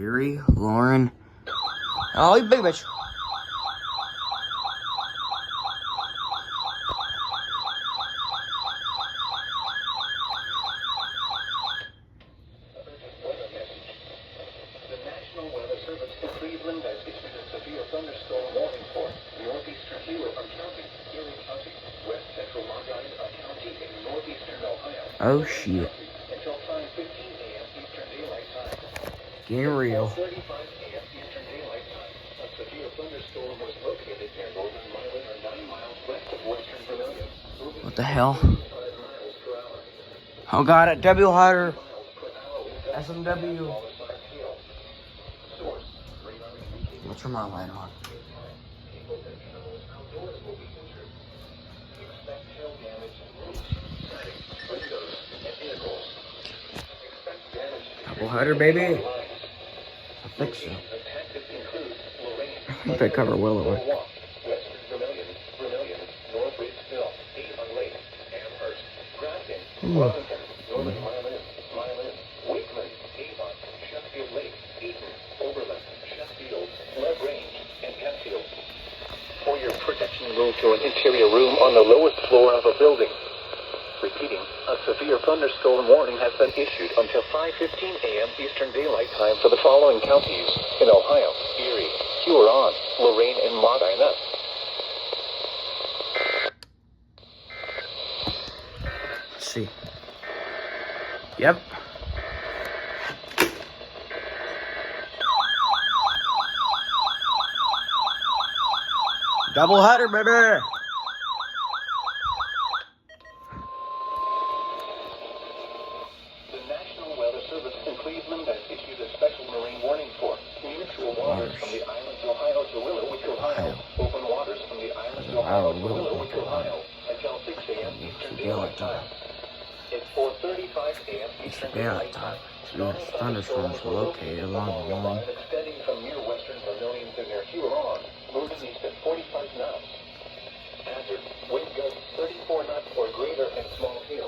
Erie, Loran. Oh, you big bitch. The National Weather Service in Cleveland has issued a severe thunderstorm warning for northeastern Loran County, Erie County, west central Margine County, and northeastern Ohio. Oh, shit. Until 5:15 a.m. Eastern Daylight Time. Getting real. 4:35 a.m. Eastern Daylight Time. A severe thunderstorm was located near northern Milan or 9 miles west of western Vermilion. What the hell? 5 miles per hour. Oh, got it. W Hunter. Miles per hour. SMW. Source. We'll turn my light on. People and animals outdoors will be injured. Expect hail damage in roofs, siding, windows, and vehicles. Expect damage to Double header, baby. lines. I think so. The tactics include Loran, If I cover Willow. Western Vermilion, North Ridgeville, Avon Lake, Amherst, Grafton, Wellington, Northern Milan, Wakeman, Avon, Sheffield Lake, Eaton, Oberlin, Sheffield, LaGrange, and Hatfield. For your protection, move to an interior room on the lowest floor of a building. Repeating, a severe thunderstorm warning has been issued until 5:15 a.m. Eastern Daylight Time for the following counties in Ohio: Erie, Huron, Lorain, and Medina. Let's see. Yep. Double header, baby. The National Weather Service in Cleveland has issued a special marine warning for mutual waters from the islands of Ohio to Willowich, Ohio. Open waters from the islands of Ohio to Willowich, Ohio until 6 a.m. Eastern Daylight Time. It's 4:35 a.m. Eastern Daylight Time. These thunderstorms were located along the line. Extending from near western Vermilion to near Huron, moving east at 45 knots. Hazard, wind gusts 34 knots or greater and small hail.